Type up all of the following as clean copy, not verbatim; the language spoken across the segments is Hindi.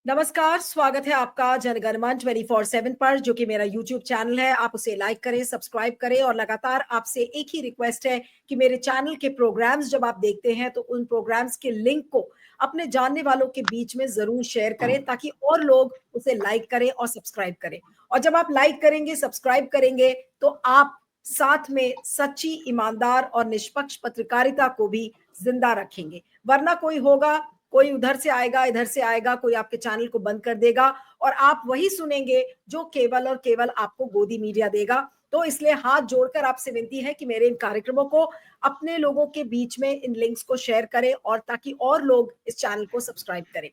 नमस्कार, स्वागत है आपका जनगणमन 24/7 पर, जो कि मेरा यूट्यूब चैनल है। आप उसे लाइक करें, सब्सक्राइब करें और लगातार आपसे एक ही रिक्वेस्ट है कि मेरे चैनल के प्रोग्राम्स जब आप देखते हैं तो उन प्रोग्राम्स के लिंक को अपने जानने वालों के बीच में जरूर शेयर करें, ताकि और लोग उसे लाइक करें और सब्सक्राइब करें। और जब आप लाइक करेंगे, सब्सक्राइब करेंगे, तो आप साथ में सच्ची, ईमानदार और निष्पक्ष पत्रकारिता को भी जिंदा रखेंगे। वरना कोई उधर से आएगा, इधर से आएगा, कोई आपके चैनल को बंद कर देगा और आप वही सुनेंगे जो केवल और केवल आपको गोदी मीडिया देगा। तो इसलिए हाथ जोड़कर आपसे विनती है कि मेरे इन कार्यक्रमों को अपने लोगों के बीच में इन लिंक्स को शेयर करें, और ताकि और लोग इस चैनल को सब्सक्राइब करें।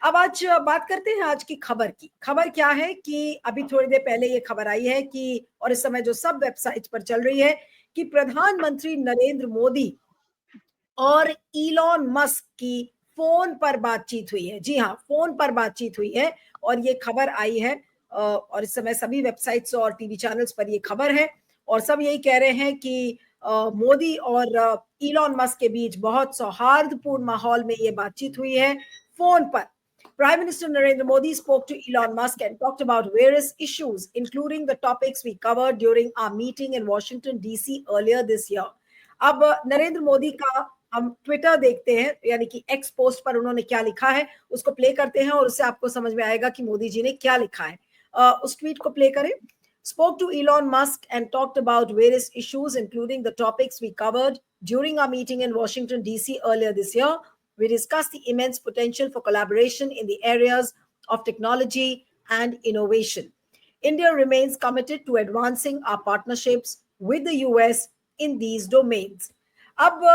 अब आज बात करते हैं आज की खबर की। खबर क्या है कि अभी थोड़ी देर पहले ये खबर आई है कि, और इस समय जो सब वेबसाइट पर चल रही है, कि प्रधानमंत्री नरेंद्र मोदी और इलॉन मस्क की फोन पर बातचीत हुई है। जी हाँ, फोन पर बातचीत हुई है और ये खबर आई है। और इस समय सभी वेबसाइट्स और टीवी चैनल्स पर ये खबर है और सब यही कह रहे हैं कि मोदी और इलॉन मस्क के बीच बहुत सौहार्दपूर्ण माहौल में ये बातचीत हुई है फोन पर। Prime Minister Narendra Modi spoke to Elon Musk and talked about various issues, including the topics we covered during our meeting in Washington, D.C. earlier this year. अब नरेंद्र मोदी का हम ट्विटर देखते हैं, यानी कि एक्स पोस्ट पर उन्होंने क्या लिखा है, उसको प्ले करते हैं और उससे आपको समझ में आएगा कि मोदी जी ने क्या लिखा है। उस ट्वीट को प्ले करें। Spoke to Elon Musk and talked about various issues, including the topics we covered during our meeting in Washington, D.C. earlier this year. We discussed the immense potential for collaboration in the areas of technology and innovation. India remains committed to advancing our partnerships with the US in these domains. अब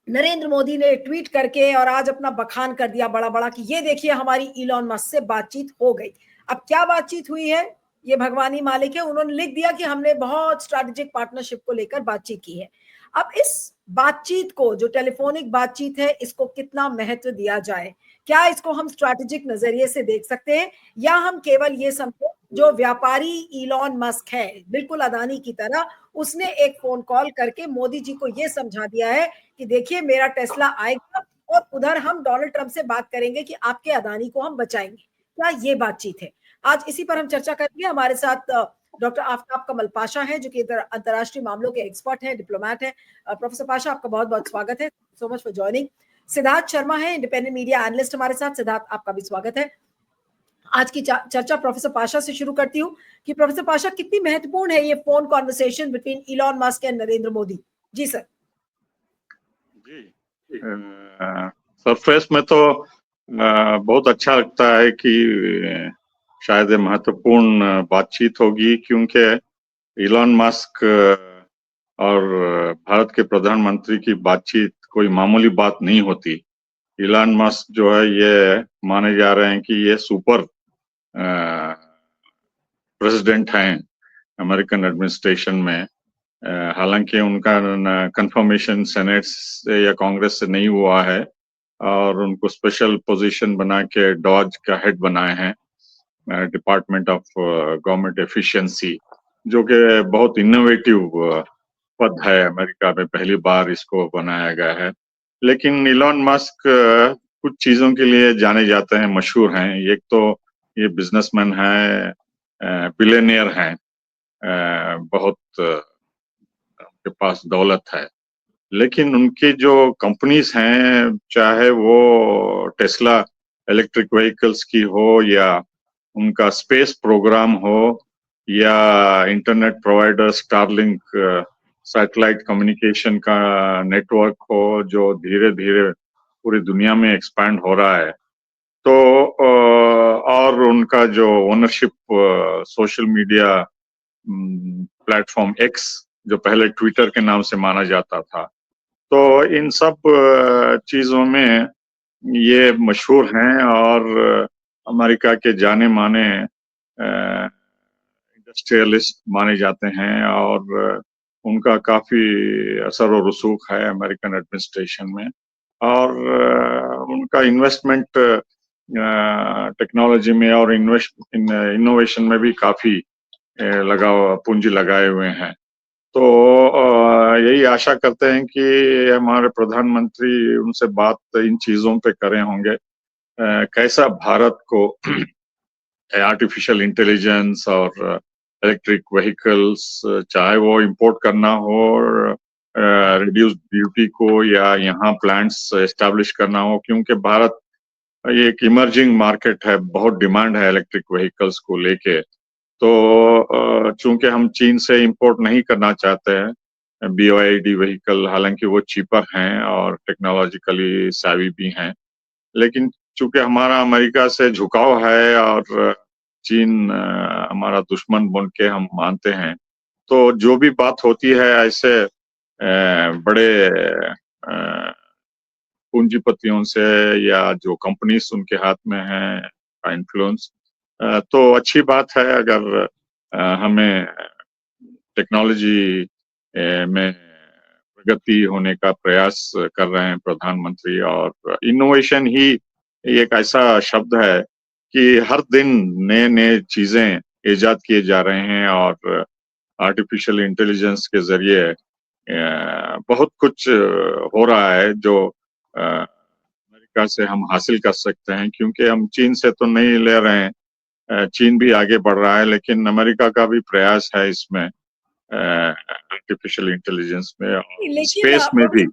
नरेंद्र मोदी ने ट्वीट करके और आज अपना बखान कर दिया बड़ा बड़ा कि ये देखिए हमारी इलॉन मस्क से बातचीत हो गई। अब क्या बातचीत हुई है ये भगवान ही मालिक है। उन्होंने लिख दिया कि हमने बहुत स्ट्रैटेजिक पार्टनरशिप को लेकर बातचीत की है। अब इस बातचीत को, जो टेलीफोनिक बातचीत है, इसको कितना महत्व दिया जाए? क्या इसको हम स्ट्रैटेजिक नजरिए से देख सकते हैं, या हम केवल ये समझे जो व्यापारी इलॉन मस्क है, बिल्कुल अदानी की तरह, उसने एक फोन कॉल करके मोदी जी को ये समझा दिया है कि देखिए मेरा टेस्ला आएगा और उधर हम डोनाल्ड ट्रंप से बात करेंगे कि आपके अदानी को हम बचाएंगे। क्या ये बातचीत है? आज इसी पर हम चर्चा करेंगे। हमारे साथ डॉक्टर आफ्ताब कमल पाशा है, जो कि अंतर्राष्ट्रीय मामलों के एक्सपर्ट हैं, डिप्लोमैट हैं। प्रोफेसर पाशा, आपका बहुत बहुत स्वागत है। So much for joining. Siddharth Sharma है, इंडिपेंडेंट मीडिया एनालिस्ट हमारे साथ। सिद्धार्थ, आपका भी स्वागत है। आज की चर्चा प्रोफेसर पाशा से शुरू करती हूँ कि प्रोफेसर पाशा, कितनी महत्वपूर्ण है ये phone conversation between Elon Musk and Narendra Modi? जी सर। जी, सरफेस में तो बहुत अच्छा लगता है कि शायद महत्वपूर्ण बातचीत होगी, क्योंकि इलॉन मस्क और भारत के प्रधानमंत्री की बातचीत कोई मामूली बात नहीं होती। इलॉन मस्क जो है, ये माने जा रहे हैं कि ये सुपर प्रेसिडेंट हैं अमेरिकन एडमिनिस्ट्रेशन में। हालांकि उनका कंफर्मेशन सेनेट से या कांग्रेस से नहीं हुआ है और उनको स्पेशल पोजीशन बना के डॉज का हेड बनाए हैं, डिपार्टमेंट ऑफ गवर्नमेंट एफिशिएंसी, जो कि बहुत इनोवेटिव पद है। अमेरिका में पहली बार इसको बनाया गया है। लेकिन इलॉन मस्क कुछ चीजों के लिए जाने जाते हैं, मशहूर हैं। एक तो ये बिजनेसमैन है, बिलियनियर हैं, बहुत उनके पास दौलत है। लेकिन उनकी जो कंपनीज हैं, चाहे वो टेस्ला इलेक्ट्रिक व्हीकल्स की हो, या उनका स्पेस प्रोग्राम हो, या internet provider Starlink satellite communication का नेटवर्क हो, जो धीरे धीरे पूरी दुनिया में एक्सपैंड हो रहा है, तो और उनका जो ownership social media platform x, जो पहले ट्विटर के नाम से माना जाता था, तो इन सब चीजों में ये मशहूर हैं और अमेरिका के जाने माने इंडस्ट्रियलिस्ट माने जाते हैं और उनका काफी असर और रसूख है अमेरिकन एडमिनिस्ट्रेशन में। और उनका इन्वेस्टमेंट टेक्नोलॉजी में और इनोवेशन में भी काफी पूंजी लगाए हुए हैं। तो यही आशा करते हैं कि हमारे प्रधानमंत्री उनसे बात इन चीजों पे करे होंगे। कैसा भारत को आर्टिफिशियल इंटेलिजेंस और इलेक्ट्रिक व्हीकल्स, चाहे वो इंपोर्ट करना हो, रिड्यूस ड्यूटी को, या यहाँ प्लांट्स एस्टैब्लिश करना हो, क्योंकि भारत ये एक इमर्जिंग मार्केट है, बहुत डिमांड है इलेक्ट्रिक व्हीकल्स को लेके। तो चूंकि हम चीन से इंपोर्ट नहीं करना चाहते हैं BYD व्हीकल, हालांकि वो चीपर हैं और टेक्नोलॉजिकली savvy भी हैं, लेकिन चूंकि हमारा अमेरिका से झुकाव है और चीन हमारा दुश्मन बन के हम मानते हैं, तो जो भी बात होती है ऐसे बड़े पूंजीपतियों से या जो कंपनीज उनके हाथ में है का इन्फ्लुएंस, तो अच्छी बात है अगर हमें टेक्नोलॉजी में प्रगति होने का प्रयास कर रहे हैं प्रधानमंत्री। और इनोवेशन ही एक ऐसा शब्द है कि हर दिन नए नए चीजें इजाद किए जा रहे हैं और आर्टिफिशियल इंटेलिजेंस के जरिए बहुत कुछ हो रहा है जो अमेरिका से हम हासिल कर सकते हैं, क्योंकि हम चीन से तो नहीं ले रहे हैं, चीन भी आगे बढ़ रहा है, लेकिन अमेरिका का भी प्रयास है इसमें आर्टिफिशियल इंटेलिजेंस में और लेकिन स्पेस में भी। एक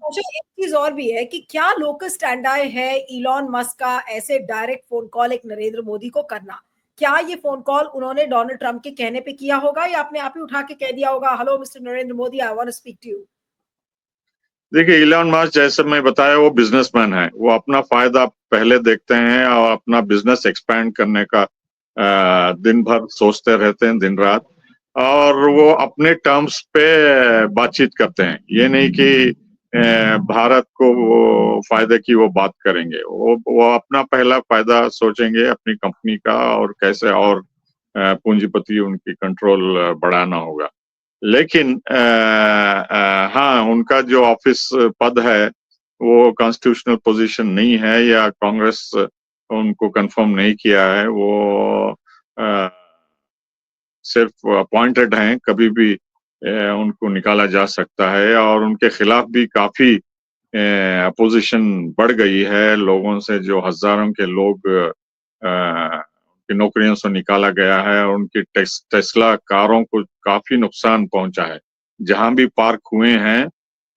चीज और भी है कि क्या लोकस स्टैंड आए है इलॉन मस्क का ऐसे डायरेक्ट फोन कॉल एक नरेंद्र मोदी को करना? क्या ये फोन कॉल उन्होंने डोनाल्ड ट्रंप के कहने पे किया होगा या अपने आप ही उठा के कह दिया होगा, hello mister Narendra Modi, I want to speak to you? देखिए, इलॉन मस्क जैसे मैं बताया वो बिजनेसमैन है, वो अपना फायदा पहले देखते हैं और अपना बिजनेस एक्सपैंड करने का दिन भर सोचते रहते हैं, दिन रात, और वो अपने टर्म्स पे बातचीत करते हैं। ये नहीं कि भारत को वो फायदे की वो बात करेंगे, वो अपना पहला फायदा सोचेंगे अपनी कंपनी का और कैसे और पूंजीपति उनकी कंट्रोल बढ़ाना होगा। लेकिन हाँ, उनका जो ऑफिस पद है वो कॉन्स्टिट्यूशनल पोजीशन नहीं है या कांग्रेस उनको कंफर्म नहीं किया है, वो सिर्फ अपॉइंटेड हैं, कभी भी उनको निकाला जा सकता है। और उनके खिलाफ भी काफी अपोजिशन बढ़ गई है लोगों से, जो हजारों के लोग उनकी नौकरियों से निकाला गया है और उनकी टेस्ला कारों को काफी नुकसान पहुंचा है। जहां भी पार्क हुए हैं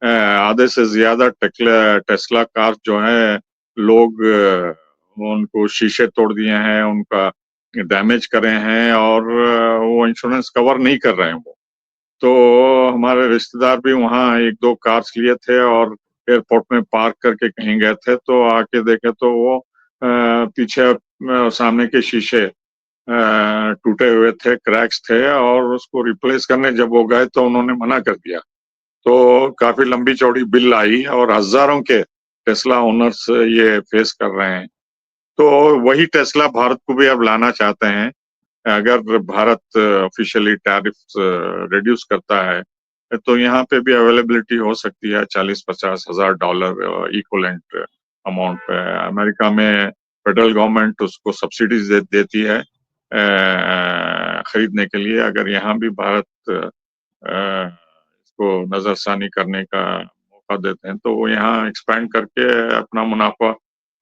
आधे से ज्यादा टेस्ला कार जो है, लोग उनको शीशे तोड़ दिए हैं, उनका डैमेज करे हैं और वो इंश्योरेंस कवर नहीं कर रहे हैं वो। तो हमारे रिश्तेदार भी वहाँ एक दो कार्स लिए थे और एयरपोर्ट में पार्क करके कहीं गए थे, तो आके देखे तो वो पीछे सामने के शीशे टूटे हुए थे, क्रैक्स थे, और उसको रिप्लेस करने जब वो गए तो उन्होंने मना कर दिया। तो काफी लंबी चौड़ी बिल आई और हजारों के टेस्ला ओनर्स ये फेस कर रहे हैं। तो वही टेस्ला भारत को भी अब लाना चाहते हैं। अगर भारत ऑफिशियली टैरिफ्स रिड्यूस करता है तो यहाँ पे भी अवेलेबिलिटी हो सकती है $40,000-50,000 इक्विवेलेंट अमाउंट पे। अमेरिका में फेडरल गवर्नमेंट उसको सब्सिडीज देती है खरीदने के लिए। अगर यहाँ भी भारत इसको नजरसानी करने का मौका देते हैं तो वो यहाँ एक्सपैंड करके अपना मुनाफा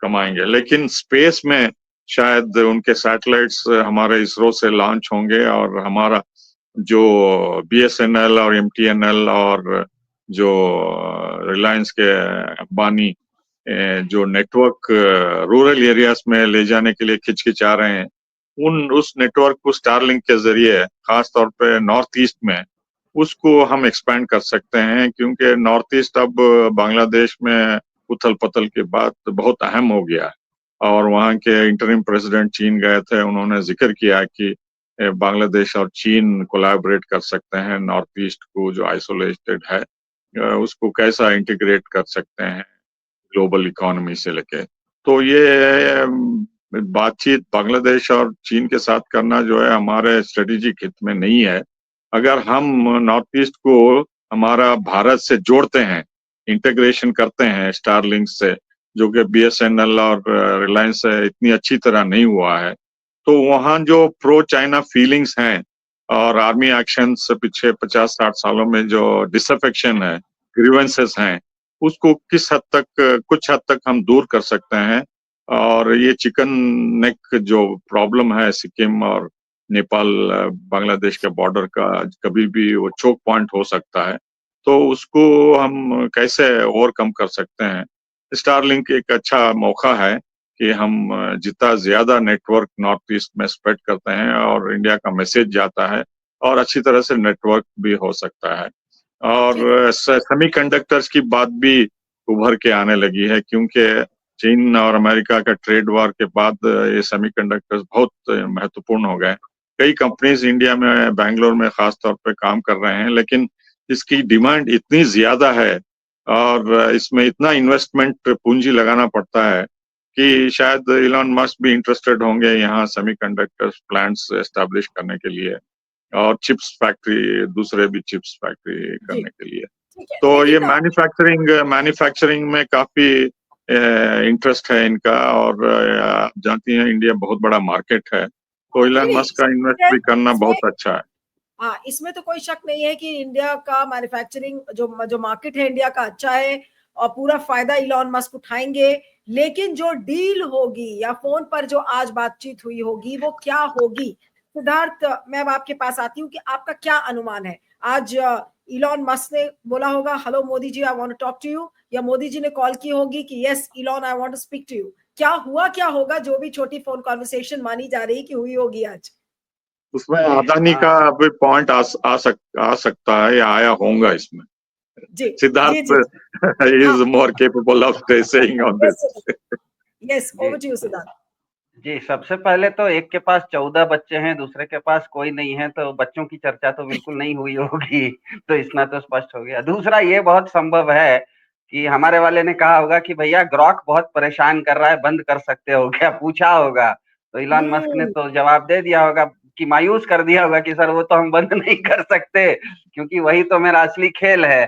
कमाएंगे। लेकिन स्पेस में शायद उनके सैटेलाइट्स हमारे इसरो से लॉन्च होंगे और हमारा जो BSNL और MTNL और जो रिलायंस के अंबानी जो नेटवर्क रूरल एरियाज में ले जाने के लिए खिचखिचा रहे हैं, उस नेटवर्क को स्टारलिंक के जरिए खास तौर पे नॉर्थ ईस्ट में उसको हम एक्सपैंड कर सकते हैं, क्योंकि नॉर्थ ईस्ट अब बांग्लादेश में उथल पथल के बाद बहुत अहम हो गया है। और वहाँ के इंटरिम प्रेसिडेंट चीन गए थे, उन्होंने जिक्र किया कि बांग्लादेश और चीन कोलैबोरेट कर सकते हैं, नॉर्थ ईस्ट को जो आइसोलेटेड है उसको कैसा इंटीग्रेट कर सकते हैं ग्लोबल इकोनॉमी से लेके। तो ये बातचीत बांग्लादेश और चीन के साथ करना जो है हमारे स्ट्रेटेजिक हित में नहीं है। अगर हम नॉर्थ ईस्ट को हमारा भारत से जोड़ते हैं, इंटीग्रेशन करते हैं स्टारलिंक से, जो कि BSNL और रिलायंस से इतनी अच्छी तरह नहीं हुआ है, तो वहाँ जो प्रो चाइना फीलिंग्स हैं और आर्मी एक्शन से पिछले 50-60 सालों में जो डिसअफेक्शन है, ग्रीवेंसेस हैं, उसको कुछ हद तक हम दूर कर सकते हैं और ये चिकन नेक जो प्रॉब्लम है सिक्किम और नेपाल बांग्लादेश के बॉर्डर का, कभी भी वो चोक पॉइंट हो सकता है, तो उसको हम कैसे ओवरकम कर सकते हैं। स्टारलिंक एक अच्छा मौका है कि हम जितना ज्यादा नेटवर्क नॉर्थ ईस्ट में स्प्रेड करते हैं और इंडिया का मैसेज जाता है और अच्छी तरह से नेटवर्क भी हो सकता है। और सेमीकंडक्टर्स की बात भी उभर के आने लगी है, क्योंकि चीन और अमेरिका का ट्रेड वॉर के बाद ये सेमीकंडक्टर्स बहुत महत्वपूर्ण हो गए। कई कंपनीज इंडिया में, बैंगलोर में खास तौर पे काम कर रहे हैं, लेकिन इसकी डिमांड इतनी ज्यादा है और इसमें इतना इन्वेस्टमेंट पूंजी लगाना पड़ता है कि शायद इलॉन मस्क भी इंटरेस्टेड होंगे यहाँ सेमीकंडक्टर्स प्लांट्स एस्टेब्लिश करने के लिए और चिप्स फैक्ट्री, दूसरे भी चिप्स फैक्ट्री जी, करने के लिए। ठीक है। तो ये लेकिन मैन्युफैक्चरिंग में काफी इंटरेस्ट है इनका, और आप जानती हैं इंडिया बहुत बड़ा मार्केट है, तो नहीं, इलॉन नहीं, मस्क का इन्वेस्ट भी करना इसमें बहुत अच्छा है। हाँ, इसमें तो कोई शक नहीं है कि इंडिया का मैन्युफैक्चरिंग जो जो मार्केट है इंडिया का अच्छा है और पूरा फायदा इलॉन मस्क उठाएंगे। लेकिन जो डील होगी या फोन पर जो आज बातचीत हुई होगी वो क्या होगी? सिद्धार्थ, मैं अब आपके पास आती हूँ कि आपका क्या अनुमान है। आज इलॉन मस्क ने बोला होगा, hello Modi ji, I want to talk to you, या मोदी जी ने कॉल की होगी कि yes Elon, I want to speak to you. क्या हुआ, क्या होगा? जो भी छोटी फोन कॉन्वर्सेशन मानी जा रही कि हुई होगी आज। उसमें अदानी का भी पॉइंट आ सकता है या आया होगा इसमें। जी, जी, सिद्धार्थ जी, जी। हाँ, is more capable of saying on yes, this. Yes, जी ओवर टू यू सिद्धार्थ। जी, सबसे पहले तो एक के पास 14 बच्चे हैं, दूसरे के पास कोई नहीं है, तो बच्चों की चर्चा तो बिल्कुल नहीं हुई होगी। तो इतना तो स्पष्ट हो गया। दूसरा, ये बहुत संभव है कि हमारे वाले ने कहा होगा कि भैया ग्रॉक बहुत परेशान कर रहा है, बंद कर सकते हो क्या? पूछा होगा, तो इलॉन मस्क ने तो जवाब दे दिया होगा कि मायूस कर दिया होगा कि सर वो तो हम बंद नहीं कर सकते, क्योंकि वही तो मेरा असली खेल है।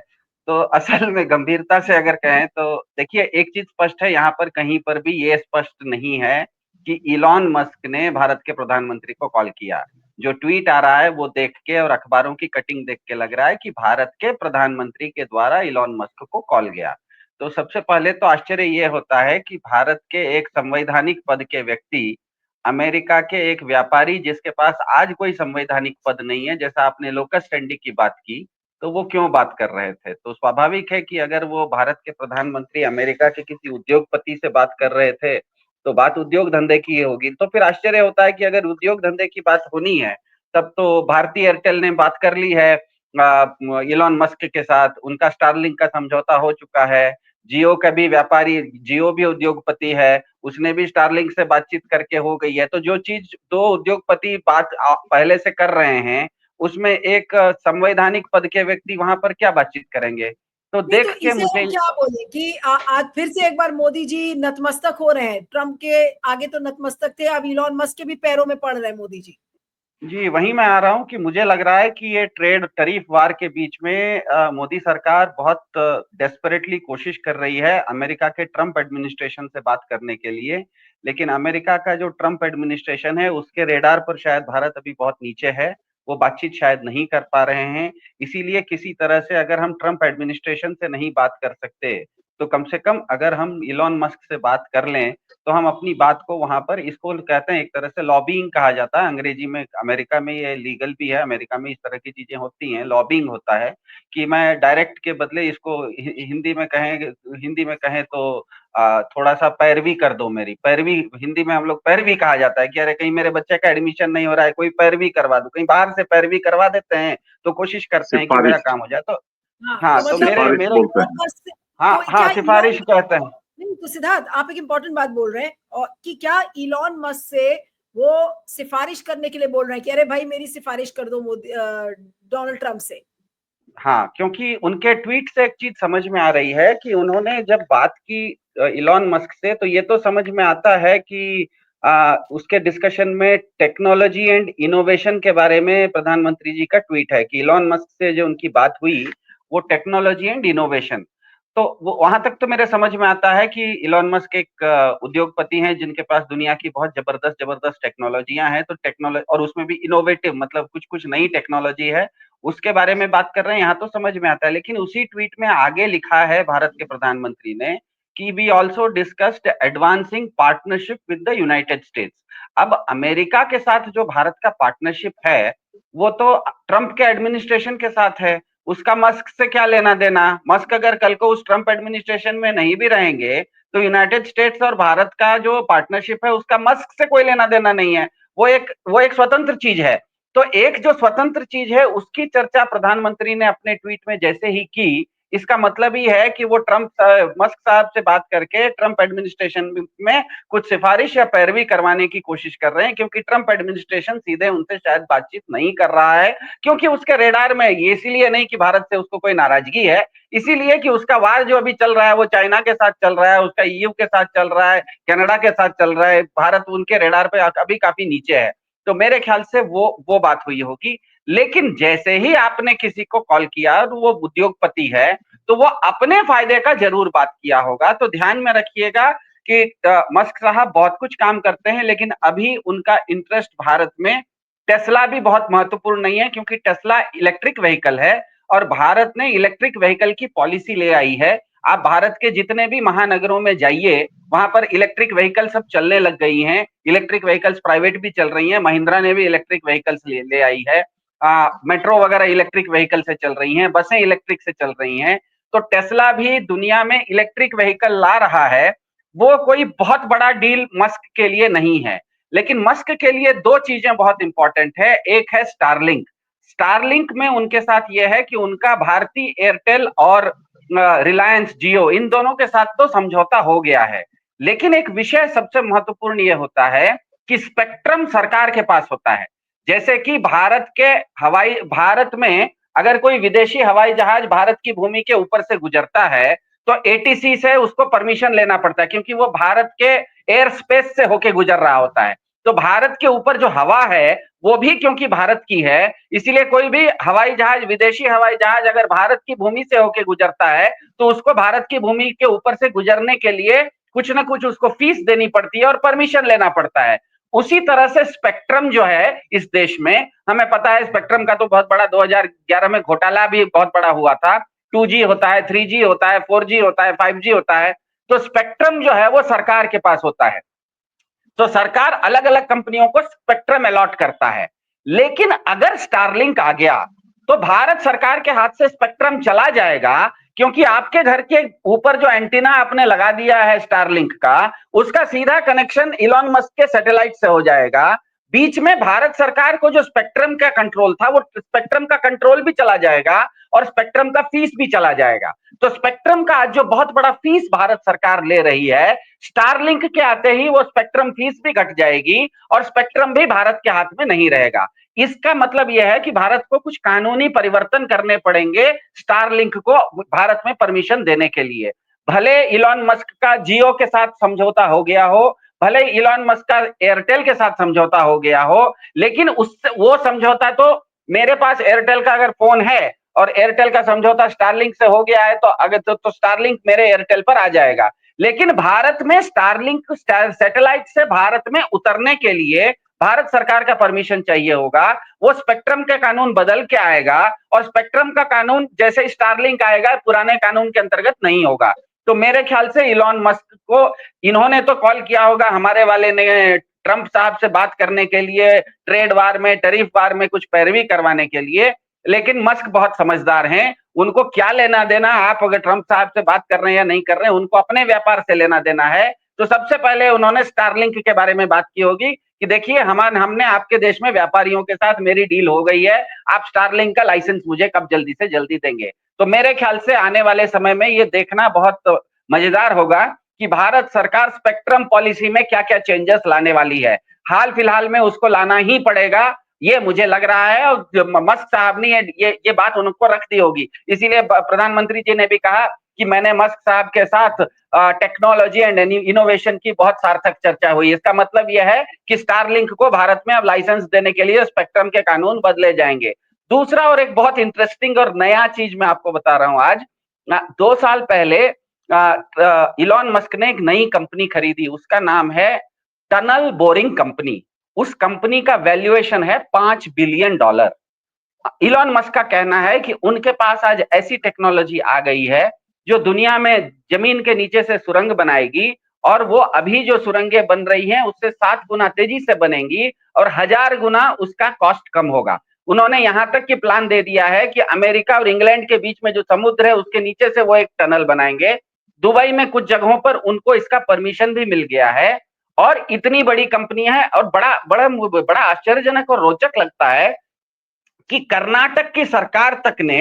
तो असल में गंभीरता से अगर कहें तो देखिए, एक चीज स्पष्ट है, यहाँ पर कहीं पर भी ये स्पष्ट नहीं है कि इलॉन मस्क ने भारत के प्रधानमंत्री को कॉल किया। जो ट्वीट आ रहा है वो देख के और अखबारों की कटिंग देख के लग रहा है कि भारत के प्रधानमंत्री के द्वारा इलॉन मस्क को कॉल गया। तो सबसे पहले तो आश्चर्य ये होता है कि भारत के एक संवैधानिक पद के व्यक्ति, अमेरिका के एक व्यापारी जिसके पास आज कोई संवैधानिक पद नहीं है, जैसा आपने लोकस टेंडी की बात की, तो वो क्यों बात कर रहे थे? तो स्वाभाविक है कि अगर वो भारत के प्रधानमंत्री अमेरिका के किसी उद्योगपति से बात कर रहे थे, तो बात उद्योग धंधे की होगी। तो फिर आश्चर्य होता है कि अगर उद्योग धंधे की बात होनी है, तब तो भारतीय एयरटेल ने बात कर ली है इलॉन मस्क के साथ, उनका स्टारलिंक का समझौता हो चुका है। जियो का भी व्यापारी, जियो भी उद्योगपति है, उसने भी स्टारलिंक से बातचीत करके हो गई है। तो जो चीज दो उद्योगपति बात पहले से कर रहे हैं, उसमें एक संवैधानिक पद के व्यक्ति वहां पर क्या बातचीत करेंगे? तो नहीं, तो देख के इसे मुझे हम क्या बोले कि आज फिर से एक बार मोदी जी नतमस्तक हो रहे हैं। ट्रम्प के आगे तो नतमस्तक थे, अब इलॉन मस्क के भी पैरों में पड़ रहे हैं मोदी जी। जी, वहीं मैं आ रहा हूँ कि मुझे लग रहा है कि ये ट्रेड टैरिफ वार के बीच में मोदी सरकार बहुत डेस्परेटली कोशिश कर रही है अमेरिका के ट्रम्प एडमिनिस्ट्रेशन से बात करने के लिए। लेकिन अमेरिका का जो ट्रम्प एडमिनिस्ट्रेशन है, उसके रेडार पर शायद भारत अभी बहुत नीचे है। वो बातचीत शायद नहीं कर पा रहे हैं। इसीलिए किसी तरह से अगर हम ट्रम्प एडमिनिस्ट्रेशन से नहीं बात कर सकते, तो कम से कम अगर हम इलॉन मस्क से बात कर लें, तो हम अपनी बात को वहां पर, इसको कहते हैं एक तरह से लॉबिंग कहा जाता है अंग्रेजी में, अमेरिका में ये लीगल भी है, अमेरिका में इस तरह की चीजें होती हैं, लॉबिंग होता है कि मैं डायरेक्ट के बदले इसको हिंदी में कहें तो थोड़ा सा पैरवी कर दो मेरी, पैरवी, हिंदी में हम लोग पैरवी कहा जाता है कि अरे कहीं मेरे बच्चे का एडमिशन नहीं हो रहा है, कोई पैरवी करवा दो, कहीं बाहर से पैरवी करवा देते हैं, तो कोशिश करते हैं कि मेरा सिफारिश, काम हो जाए। तो हाँ, हाँ, तो तो मतलब मेरे सिफारिश मेरे बोलते इलॉन हैं। मस्क, हाँ तो हाँ, क्या इलॉन सिफारिश कहते हैं। नहीं, तो सिद्धार्थ आप एक इंपॉर्टेंट बात बोल रहे हैं और कि क्या इलॉन मस्क से वो सिफारिश करने के लिए बोल रहे हैं कि अरे भाई मेरी सिफारिश कर दो मोदी डोनाल्ड ट्रम्प से। हाँ, क्योंकि उनके ट्वीट से एक चीज समझ में आ रही है कि उन्होंने जब बात की इलॉन मस्क से, तो ये तो समझ में आता है कि उसके डिस्कशन में टेक्नोलॉजी एंड इनोवेशन के बारे में प्रधानमंत्री जी का ट्वीट है कि इलॉन मस्क से जो उनकी बात हुई वो टेक्नोलॉजी एंड इनोवेशन। तो वो वहां तक तो मेरे समझ में आता है कि इलॉन मस्क एक उद्योगपति हैं जिनके पास दुनिया की बहुत जबरदस्त जबरदस्त टेक्नोलॉजियां हैं, तो टेक्नोलॉजी और उसमें भी इनोवेटिव, मतलब कुछ कुछ नई टेक्नोलॉजी है, उसके बारे में बात कर रहे हैं, यहाँ तो समझ में आता है। लेकिन उसी ट्वीट में आगे लिखा है भारत के प्रधानमंत्री ने कि we also discussed advancing partnership with the United States. अब अमेरिका के साथ जो भारत का पार्टनरशिप है वो तो ट्रंप के एडमिनिस्ट्रेशन के साथ है, उसका मस्क से क्या लेना देना। मस्क अगर कल को उस ट्रंप एडमिनिस्ट्रेशन में नहीं भी रहेंगे तो यूनाइटेड स्टेट्स और भारत का जो पार्टनरशिप है उसका मस्क से कोई लेना देना नहीं है, वो एक स्वतंत्र चीज है। तो एक जो स्वतंत्र चीज है उसकी चर्चा प्रधानमंत्री ने अपने ट्वीट में जैसे ही की, इसका मतलब ही है कि वो मस्क साहब से बात करके ट्रंप एडमिनिस्ट्रेशन में कुछ सिफारिश या पैरवी करवाने की कोशिश कर रहे हैं, क्योंकि ट्रंप एडमिनिस्ट्रेशन सीधे उनसे शायद बातचीत नहीं कर रहा है, क्योंकि उसके रेडार में ये इसीलिए नहीं कि भारत से उसको कोई नाराजगी है, इसीलिए कि उसका वार जो अभी चल रहा है वो चाइना के साथ चल रहा है, उसका ईयू के साथ चल रहा है, कनाडा के साथ चल रहा है, भारत उनके रेडार पे अभी काफी नीचे है। तो मेरे ख्याल से वो बात हुई होगी। लेकिन जैसे ही आपने किसी को कॉल किया और वो उद्योगपति है तो वो अपने फायदे का जरूर बात किया होगा। तो ध्यान में रखिएगा कि मस्क साहब बहुत कुछ काम करते हैं, लेकिन अभी उनका इंटरेस्ट भारत में टेस्ला भी बहुत महत्वपूर्ण नहीं है, क्योंकि टेस्ला इलेक्ट्रिक व्हीकल है और भारत ने इलेक्ट्रिक व्हीकल की पॉलिसी ले आई है। आप भारत के जितने भी महानगरों में जाइए वहां पर इलेक्ट्रिक व्हीकल सब चलने लग गई हैं, इलेक्ट्रिक व्हीकल्स प्राइवेट भी चल रही हैं, महिंद्रा ने भी इलेक्ट्रिक व्हीकल्स ले आई है, मेट्रो वगैरह इलेक्ट्रिक व्हीकल से चल रही हैं, बसें इलेक्ट्रिक से चल रही हैं। तो टेस्ला भी दुनिया में इलेक्ट्रिक व्हीकल ला रहा है, वो कोई बहुत बड़ा डील मस्क के लिए नहीं है। लेकिन मस्क के लिए दो चीजें बहुत इंपॉर्टेंट है, एक है स्टारलिंक। स्टारलिंक में उनके साथ यह है कि उनका भारती एयरटेल और रिलायंस जियो इन दोनों के साथ तो समझौता हो गया है, लेकिन एक विषय सबसे महत्वपूर्ण यह होता है कि स्पेक्ट्रम सरकार के पास होता है। जैसे कि भारत में अगर कोई विदेशी हवाई जहाज भारत की भूमि के ऊपर से गुजरता है तो एटीसी से उसको परमिशन लेना पड़ता है, क्योंकि वो भारत के एयर स्पेस से होके गुजर रहा होता है। तो भारत के ऊपर जो हवा है वो भी क्योंकि भारत की है, इसीलिए कोई भी हवाई जहाज, विदेशी हवाई जहाज अगर भारत की भूमि से होके गुजरता है तो उसको भारत की भूमि के ऊपर से गुजरने के लिए कुछ ना कुछ उसको फीस देनी पड़ती है और परमिशन लेना पड़ता है। उसी तरह से स्पेक्ट्रम जो है इस देश में, हमें पता है स्पेक्ट्रम का तो बहुत बड़ा 2011 में घोटाला भी बहुत बड़ा हुआ था। 2G होता है, 3G होता है, 4G होता है, 5G होता है। तो स्पेक्ट्रम जो है वो सरकार के पास होता है। तो सरकार अलग अलग कंपनियों को स्पेक्ट्रम अलॉट करता है। लेकिन अगर स्टारलिंक आ गया तो भारत सरकार के हाथ से स्पेक्ट्रम चला जाएगा, क्योंकि आपके घर के ऊपर जो एंटीना आपने लगा दिया है स्टारलिंक का, उसका सीधा कनेक्शन इलॉन मस्क के सैटेलाइट से हो जाएगा। बीच में भारत सरकार को जो स्पेक्ट्रम का कंट्रोल था वो स्पेक्ट्रम का कंट्रोल भी चला जाएगा और स्पेक्ट्रम का फीस भी चला जाएगा। तो स्पेक्ट्रम का आज जो बहुत बड़ा फीस भारत सरकार ले रही है, स्टारलिंक के आते ही वो स्पेक्ट्रम फीस भी घट जाएगी और स्पेक्ट्रम भी भारत के हाथ में नहीं रहेगा। इसका मतलब यह है कि भारत को कुछ कानूनी परिवर्तन करने पड़ेंगे स्टारलिंक को भारत में परमिशन देने के लिए। भले इलॉन मस्क का जियो के साथ समझौता हो गया हो, भले इलॉन मस्क का एयरटेल के साथ समझौता हो गया हो, लेकिन उससे वो समझौता तो, मेरे पास एयरटेल का अगर फोन है और एयरटेल का समझौता स्टारलिंक से हो गया है तो अगर तो स्टारलिंक मेरे एयरटेल पर आ जाएगा। लेकिन भारत में स्टारलिंक सैटेलाइट से भारत में उतरने के लिए भारत सरकार का परमिशन चाहिए होगा। वो स्पेक्ट्रम के कानून बदल के आएगा और स्पेक्ट्रम का कानून जैसे स्टारलिंक आएगा पुराने कानून के अंतर्गत नहीं होगा। तो मेरे ख्याल से इलॉन मस्क को, इन्होंने तो कॉल किया होगा हमारे वाले ने ट्रंप साहब से बात करने के लिए, ट्रेड वार में, टैरिफ वार में कुछ पैरवी करवाने के लिए, लेकिन मस्क बहुत समझदार हैं, उनको क्या लेना देना, आप अगर ट्रंप साहब से बात कर रहे हैं या नहीं कर रहे हैं, उनको अपने व्यापार से लेना देना है। तो सबसे पहले उन्होंने स्टारलिंक के बारे में बात की होगी कि देखिए हमने आपके देश में व्यापारियों के साथ मेरी डील हो गई है, आप स्टारलिंक का लाइसेंस मुझे कब जल्दी से जल्दी देंगे। तो मेरे ख्याल से आने वाले समय में ये देखना बहुत मजेदार होगा कि भारत सरकार स्पेक्ट्रम पॉलिसी में क्या क्या चेंजेस लाने वाली है। हाल फिलहाल में उसको लाना ही पड़ेगा, ये मुझे लग रहा है, और मस्क साहब ने ये बात उनको रख दी होगी। इसीलिए प्रधानमंत्री जी ने भी कहा कि मैंने मस्क साहब के साथ टेक्नोलॉजी एंड इनोवेशन की बहुत सार्थक चर्चा हुई। इसका मतलब यह है कि स्टारलिंक को भारत में अब लाइसेंस देने के लिए स्पेक्ट्रम के कानून बदले जाएंगे। दूसरा और एक बहुत इंटरेस्टिंग और नया चीज मैं आपको बता रहा हूं आज। 2 साल पहले इलॉन मस्क ने एक नई कंपनी खरीदी, उसका नाम है टनल बोरिंग कंपनी। उस कंपनी का वैल्यूएशन है $5 बिलियन। इलॉन मस्क का कहना है कि उनके पास आज ऐसी टेक्नोलॉजी आ गई है जो दुनिया में जमीन के नीचे से सुरंग बनाएगी, और वो अभी जो सुरंगें बन रही हैं उससे 7 गुना तेजी से बनेंगी और 1000 गुना उसका कॉस्ट कम होगा। उन्होंने यहां तक कि प्लान दे दिया है कि अमेरिका और इंग्लैंड के बीच में जो समुद्र है उसके नीचे से वो एक टनल बनाएंगे। दुबई में कुछ जगहों पर उनको इसका परमिशन भी मिल गया है, और इतनी बड़ी कंपनी है। और बड़ा बड़ा बड़ा आश्चर्यजनक और रोचक लगता है कि कर्नाटक की सरकार तक ने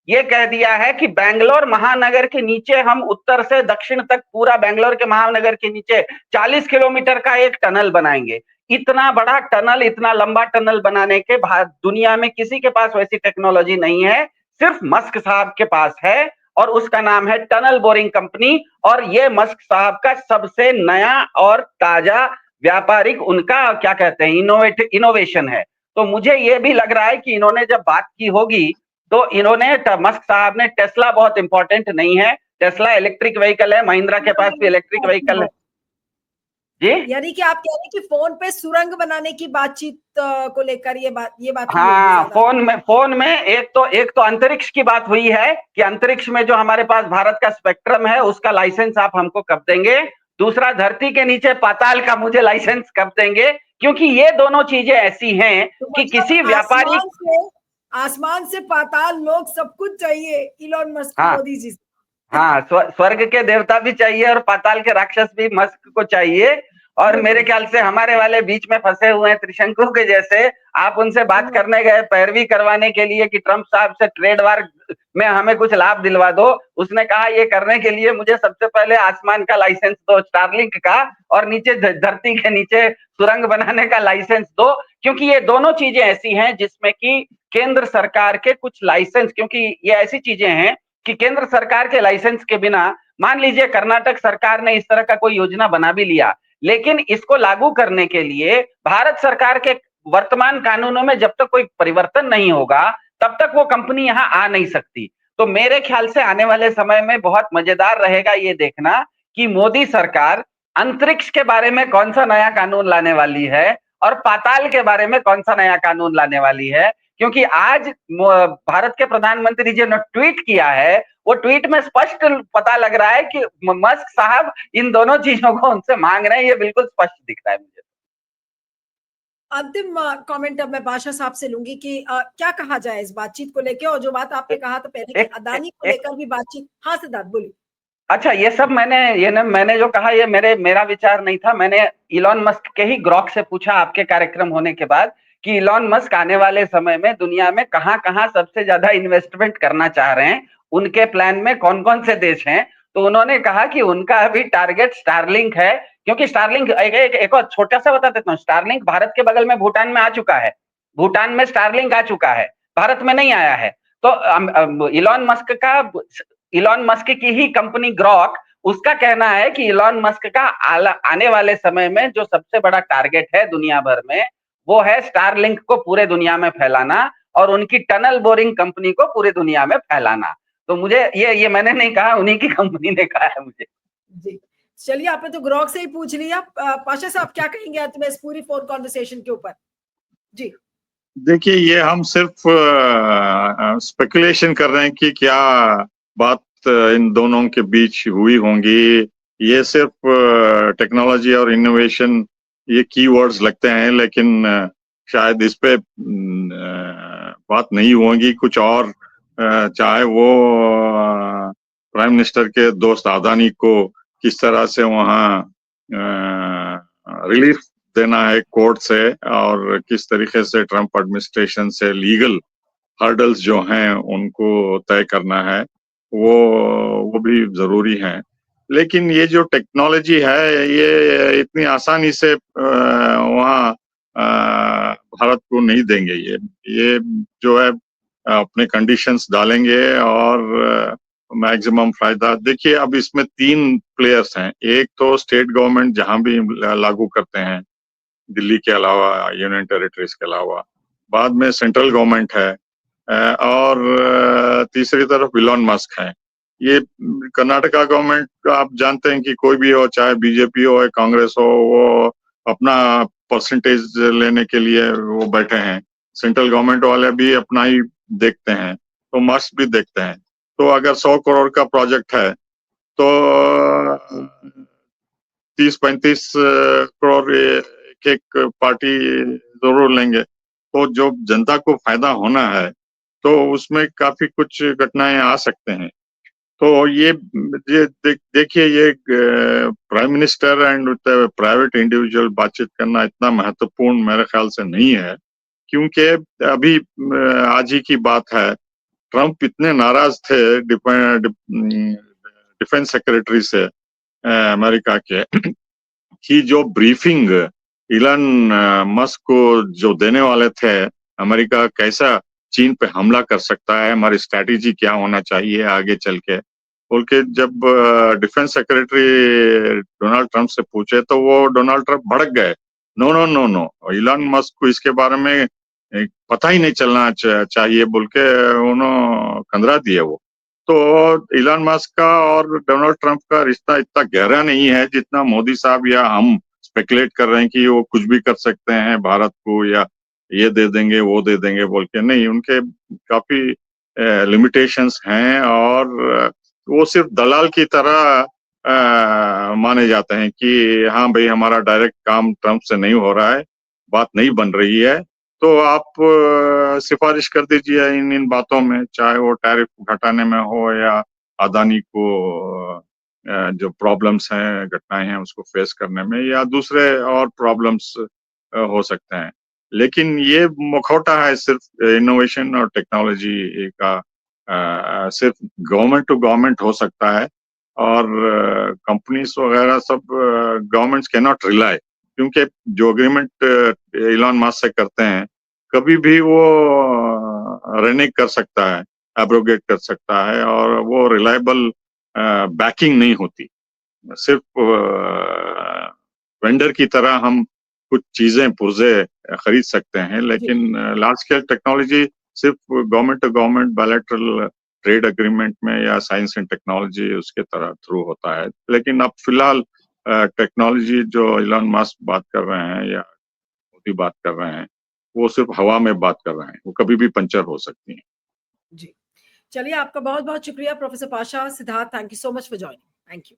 ये कह दिया है कि बेंगलोर महानगर के नीचे हम उत्तर से दक्षिण तक पूरा बेंगलोर के महानगर के नीचे 40 किलोमीटर का एक टनल बनाएंगे। इतना बड़ा टनल, इतना लंबा टनल बनाने के बाद दुनिया में किसी के पास वैसी टेक्नोलॉजी नहीं है, सिर्फ मस्क साहब के पास है, और उसका नाम है टनल बोरिंग कंपनी। और ये मस्क साहब का सबसे नया और ताजा व्यापारिक उनका क्या कहते हैं इनोवेशन है। तो मुझे ये भी लग रहा है कि इन्होंने जब बात की होगी तो इन्होंने मस्क साहब ने टेस्ला बहुत इंपॉर्टेंट नहीं है, टेस्ला इलेक्ट्रिक व्हीकल है, महिंद्रा के पास भी इलेक्ट्रिक व्हीकल है। जी, यानी कि आप कह रहे हैं कि फोन पे सुरंग बनाने की बातचीत को लेकर ये बात हुई होगी हाँ, ज्यादा। फोन में एक तो अंतरिक्ष की बात हुई है कि अंतरिक्ष में जो हमारे पास भारत का स्पेक्ट्रम है उसका लाइसेंस आप हमको कब देंगे। दूसरा, धरती के नीचे पाताल का मुझे लाइसेंस कब देंगे, क्योंकि ये दोनों चीजें ऐसी हैं तो कि मतलब किसी व्यापारी आसमान से पाताल लोग सब कुछ चाहिए इलोन मस्क को, हाँ मोदी जी से। हाँ, स्वर्ग के देवता भी चाहिए और पाताल के राक्षस भी मस्क को चाहिए। और मेरे ख्याल से हमारे वाले बीच में फंसे हुए हैं त्रिशंकु के जैसे। आप उनसे बात करने गए पैरवी करवाने के लिए कि ट्रंप साहब से ट्रेड वार में हमें कुछ लाभ दिलवा दो। उसने कहा ये करने के लिए मुझे सबसे पहले आसमान का लाइसेंस दो, स्टारलिंक का, और नीचे धरती के नीचे सुरंग बनाने का लाइसेंस दो। क्योंकि ये दोनों चीजें ऐसी हैं जिसमें कि केंद्र सरकार के कुछ लाइसेंस, क्योंकि ये ऐसी चीजें हैं कि केंद्र सरकार के लाइसेंस के बिना, मान लीजिए कर्नाटक सरकार ने इस तरह का कोई योजना बना भी लिया, लेकिन इसको लागू करने के लिए भारत सरकार के वर्तमान कानूनों में जब तक कोई परिवर्तन नहीं होगा तब तक वो कंपनी यहां आ नहीं सकती। तो मेरे ख्याल से आने वाले समय में बहुत मजेदार रहेगा ये देखना कि मोदी सरकार अंतरिक्ष के बारे में कौन सा नया कानून लाने वाली है और पाताल के बारे में कौन सा नया कानून लाने वाली है। क्योंकि आज भारत के प्रधानमंत्री जी ने ट्वीट किया है, वो ट्वीट में स्पष्ट पता लग रहा है कि मस्क साहब इन दोनों चीजों को उनसे मांग रहे हैं, ये बिल्कुल स्पष्ट दिख रहा है मुझे। अंतिम कमेंट अब मैं बादशाह साहब से लूंगी कि क्या कहा जाए इस बातचीत को लेकर, और जो बात आपने कहा तो पहले कि अदानी को लेकर भी बातचीत। हाँ सिद्धार्थ बोलिए। अच्छा, ये सब मैंने जो कहा ये मेरा विचार नहीं था। मैंने इलॉन मस्क के ही ग्रॉक से पूछा आपके कार्यक्रम होने के बाद कि इलॉन मस्क आने वाले समय में दुनिया में कहां सबसे ज्यादा इन्वेस्टमेंट करना चाह रहे हैं, उनके प्लान में कौन कौन से देश हैं। तो उन्होंने कहा कि उनका अभी टारगेट स्टारलिंक है, क्योंकि स्टारलिंक एक और छोटा सा बता देता हूँ। स्टारलिंक भारत के बगल में भूटान में आ चुका है, भूटान में स्टारलिंक आ चुका है, भारत में नहीं आया है। तो इलॉन मस्क की ही कंपनी ग्रॉक, उसका कहना है कि इलॉन मस्क का आने वाले समय में जो सबसे बड़ा टारगेट है दुनिया भर में, वो है स्टारलिंक को पूरे दुनिया में फैलाना और उनकी टनल बोरिंग कंपनी को पूरी दुनिया में फैलाना। तो मुझे ये मैंने नहीं कहा, उन्हीं की कंपनी ने कहा है मुझे। जी चलिए, आपने तो ग्रॉक से ही पूछ लिया। पाशा साहब क्या कहेंगे अंत में इस पूरी फोन कॉन्वर्सेशन के ऊपर? जी देखिए, ये हम सिर्फ स्पेकुलेशन कर रहे हैं कि क्या बात इन दोनों के बीच हुई होंगी। ये सिर्फ टेक्नोलॉजी और इनोवेशन ये कीवर्ड्स लगते हैं, लेकिन शायद इस पे बात नहीं होगी। कुछ और चाहे वो प्राइम मिनिस्टर के दोस्त अदानी को किस तरह से वहाँ रिलीफ देना है कोर्ट से, और किस तरीके से ट्रंप एडमिनिस्ट्रेशन से लीगल हर्डल्स जो हैं उनको तय करना है, वो भी जरूरी है। लेकिन ये जो टेक्नोलॉजी है ये इतनी आसानी से वहाँ भारत को नहीं देंगे। ये जो है अपने कंडीशंस डालेंगे और मैक्सिमम फायदा। देखिए, अब इसमें 3 प्लेयर्स हैं। एक तो स्टेट गवर्नमेंट जहां भी लागू करते हैं, दिल्ली के अलावा, यूनियन टेरिटरीज के अलावा, बाद में सेंट्रल गवर्नमेंट है, और तीसरी तरफ इलॉन मस्क है। ये कर्नाटका गवर्नमेंट आप जानते हैं कि कोई भी हो, चाहे बीजेपी हो या कांग्रेस हो, वो अपना परसेंटेज लेने के लिए वो बैठे हैं। सेंट्रल गवर्नमेंट वाले भी अपना ही देखते हैं, तो मस्क भी देखते हैं। तो अगर 100 करोड़ का प्रोजेक्ट है तो 30-35 करोड़ एक एक पार्टी जरूर लेंगे, तो जो जनता को फायदा होना है तो उसमें काफी कुछ घटनाएं आ सकते हैं। तो ये देखिए ये prime minister and private individual बातचीत करना इतना महत्वपूर्ण मेरे ख्याल से नहीं है, क्योंकि अभी आज ही की बात है, ट्रम्प इतने नाराज थे डिफेंस सेक्रेटरी से अमेरिका के कि जो ब्रीफिंग इलन मस्क को जो देने वाले थे, अमेरिका कैसा चीन पे हमला कर सकता है, हमारी स्ट्रैटेजी क्या होना चाहिए आगे चल के, बोल के जब डिफेंस सेक्रेटरी डोनाल्ड ट्रंप से पूछे तो वो डोनाल्ड ट्रंप भड़क गए। No no no no, Elon Musk को इसके बारे में पता ही नहीं चलना चाहिए बोल के उन्होंने कंदरा दिए वो। तो इलन मस्क का और डोनाल्ड ट्रंप का रिश्ता इतना गहरा नहीं है जितना मोदी साहब या हम स्पेकुलेट कर रहे हैं कि वो कुछ भी कर सकते हैं भारत को, या ये दे देंगे वो दे देंगे बोल के। नहीं, उनके काफी लिमिटेशंस हैं और वो सिर्फ दलाल की तरह माने जाते हैं कि हाँ भाई हमारा डायरेक्ट काम ट्रंप से नहीं हो रहा है, बात नहीं बन रही है, तो आप सिफारिश कर दीजिए इन बातों में, चाहे वो टैरिफ घटाने में हो या अदानी को जो प्रॉब्लम्स हैं, घटनाएं हैं उसको फेस करने में, या दूसरे और प्रॉब्लम्स हो सकते हैं। लेकिन ये मुखौटा है सिर्फ इनोवेशन और टेक्नोलॉजी का, सिर्फ गवर्नमेंट टू गवर्नमेंट हो सकता है और कंपनीज वगैरह सब गवर्नमेंट्स कैन नॉट रिलाई, क्योंकि जो एग्रीमेंट इलॉन मस्क से करते हैं कभी भी वो रेनेग कर सकता है, एब्रोगेट कर सकता है और वो रिलायबल बैकिंग नहीं होती। सिर्फ वेंडर की तरह हम कुछ चीजें पुर्जे खरीद सकते हैं, लेकिन लार्ज स्केल टेक्नोलॉजी सिर्फ government to government bilateral trade agreement में या साइंस एंड टेक्नोलॉजी उसके तरह थ्रू होता है। लेकिन अब फिलहाल टेक्नोलॉजी जो इलॉन मस्क बात कर रहे हैं या मोदी बात कर रहे हैं, वो सिर्फ हवा में बात कर रहे हैं, वो कभी भी पंचर हो सकती है। जी, चलिए आपका बहुत बहुत शुक्रिया professor Pasha. Siddharth, thank you so much for joining. Thank you.